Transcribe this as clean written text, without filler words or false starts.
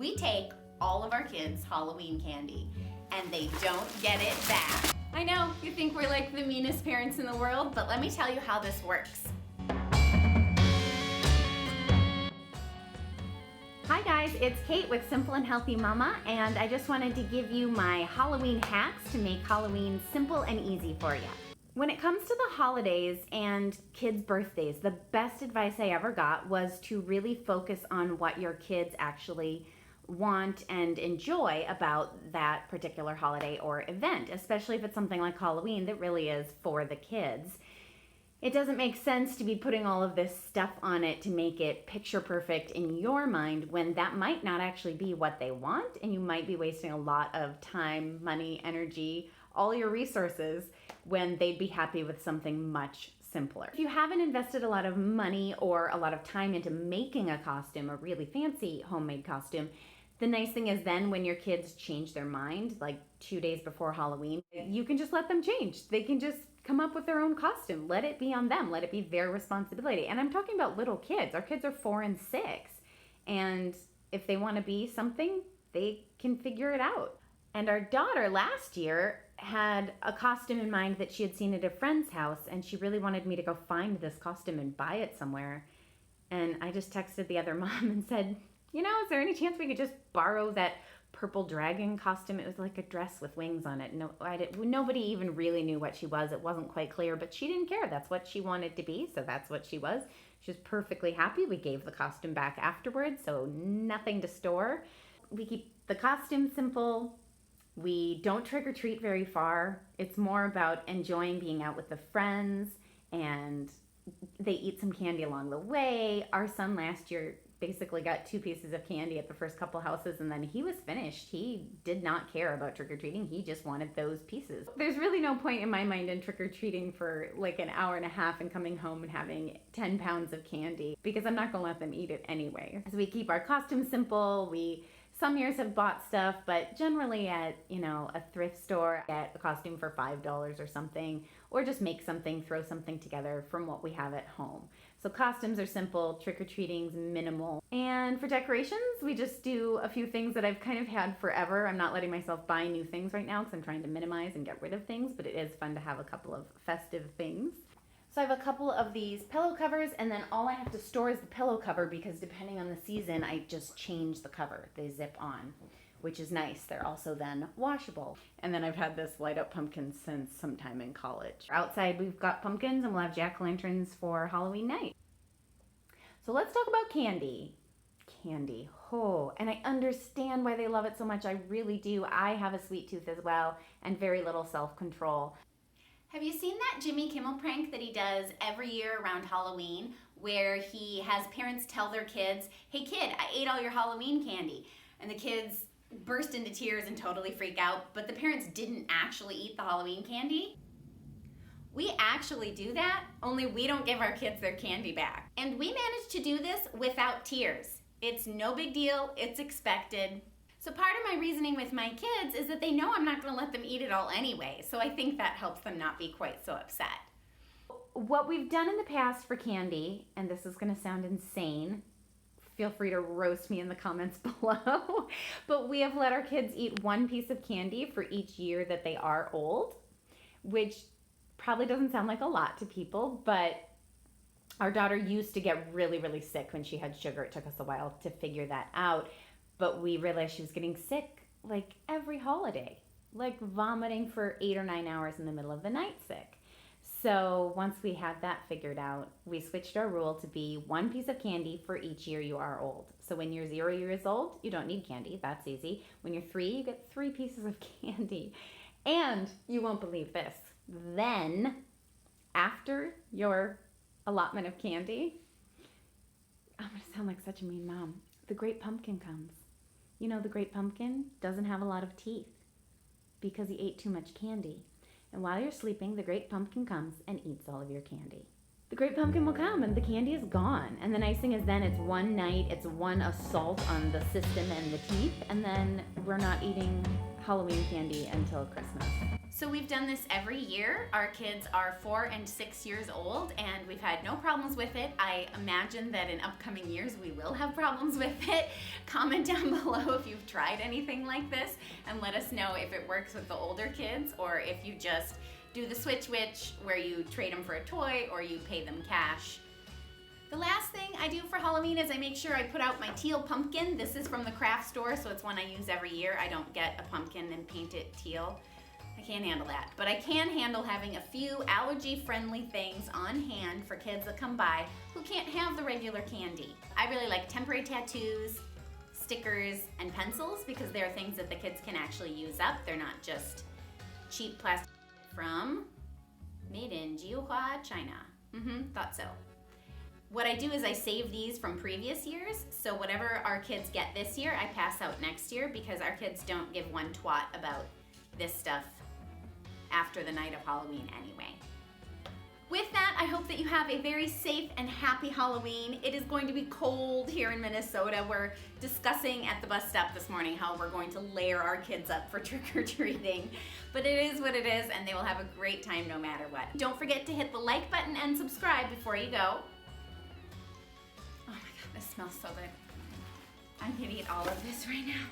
We take all of our kids' Halloween candy and they don't get it back. I know, you think we're like the meanest parents in the world, but let me tell you how this works. Hi guys, it's Kate with Simple and Healthy Mama, and I just wanted to give you my Halloween hacks to make Halloween simple and easy for you. When it comes to the holidays and kids' birthdays, the best advice I ever got was to really focus on what your kids actually want and enjoy about that particular holiday or event, especially if it's something like Halloween that really is for the kids. It doesn't make sense to be putting all of this stuff on it to make it picture perfect in your mind when that might not actually be what they want, and you might be wasting a lot of time, money, energy, all your resources when they'd be happy with something much simpler. If you haven't invested a lot of money or a lot of time into making a costume, a really fancy homemade costume, the nice thing is then when your kids change their mind, like 2 days before Halloween, you can just let them change. They can just come up with their own costume. Let it be on them. Let it be their responsibility. And I'm talking about little kids. Our kids are 4 and 6. And if they want to be something, they can figure it out. And our daughter last year had a costume in mind that she had seen at a friend's house, and she really wanted me to go find this costume and buy it somewhere. And I just texted the other mom and said, you know, is there any chance we could just borrow that purple dragon costume? It was like a dress with wings on it. No, nobody even really knew what she was. It wasn't quite clear, but she didn't care. That's what she wanted to be, so that's what she was. She was perfectly happy. We gave the costume back afterwards, so nothing to store. We keep the costume simple. We don't trick or treat very far. It's more about enjoying being out with the friends, and they eat some candy along the way. Our son last year basically got 2 pieces of candy at the first couple houses, and then he was finished. He did not care about trick-or-treating. He just wanted those pieces. There's really no point in my mind in trick-or-treating for like an hour and a half and coming home and having 10 pounds of candy, because I'm not gonna let them eat it anyway. So we keep our costumes simple. Some years have bought stuff, but generally at, a thrift store, get a costume for $5 or something, or just make something, throw something together from what we have at home. So costumes are simple, trick-or-treating's minimal. And for decorations, we just do a few things that I've kind of had forever. I'm not letting myself buy new things right now because I'm trying to minimize and get rid of things, but it is fun to have a couple of festive things. So I have a couple of these pillow covers, and then all I have to store is the pillow cover because depending on the season, I just change the cover. They zip on, which is nice. They're also then washable. And then I've had this light up pumpkin since sometime in college. Outside we've got pumpkins, and we'll have jack-o'-lanterns for Halloween night. So let's talk about candy. Candy, and I understand why they love it so much. I really do. I have a sweet tooth as well, and very little self-control. Have you seen that Jimmy Kimmel prank that he does every year around Halloween, where he has parents tell their kids, hey kid, I ate all your Halloween candy. And the kids burst into tears and totally freak out, but the parents didn't actually eat the Halloween candy? We actually do that, only we don't give our kids their candy back. And we managed to do this without tears. It's no big deal, it's expected. So part of my reasoning with my kids is that they know I'm not going to let them eat it all anyway, so I think that helps them not be quite so upset. What we've done in the past for candy, and this is going to sound insane, feel free to roast me in the comments below, but we have let our kids eat 1 piece of candy for each year that they are old, which probably doesn't sound like a lot to people, but our daughter used to get really, really sick when she had sugar. It took us a while to figure that out. But we realized she was getting sick like every holiday, like vomiting for 8 or 9 hours in the middle of the night sick. So once we had that figured out, we switched our rule to be 1 piece of candy for each year you are old. So when you're 0 years old, you don't need candy. That's easy. When you're 3, you get 3 pieces of candy. And you won't believe this. Then, after your allotment of candy, I'm going to sound like such a mean mom, the great pumpkin comes. You know, the great pumpkin doesn't have a lot of teeth because he ate too much candy. And while you're sleeping, the great pumpkin comes and eats all of your candy. the great pumpkin will come and the candy is gone. And the nice thing is then it's one night, it's one assault on the system and the teeth, and then we're not eating Halloween candy until Christmas. So we've done this every year. Our kids are 4 and 6 years old and we've had no problems with it. I imagine that in upcoming years we will have problems with it. Comment down below if you've tried anything like this and let us know if it works with the older kids or if you just do the switch witch where you trade them for a toy or you pay them cash. The last thing I do for Halloween is I make sure I put out my Teal Pumpkin. This is from the craft store, so it's one I use every year. I don't get a pumpkin and paint it teal. I can't handle that. But I can handle having a few allergy-friendly things on hand for kids that come by who can't have the regular candy. I really like temporary tattoos, stickers, and pencils because they're things that the kids can actually use up. They're not just cheap plastic from made in Jiuhua, China. Thought so. What I do is I save these from previous years, so whatever our kids get this year, I pass out next year because our kids don't give one twat about this stuff after the night of Halloween anyway. With that, I hope that you have a very safe and happy Halloween. It is going to be cold here in Minnesota. We're discussing at the bus stop this morning how we're going to layer our kids up for trick-or-treating. But it is what it is, and they will have a great time no matter what. Don't forget to hit the like button and subscribe before you go. Oh my God, this smells so good. I'm gonna eat all of this right now.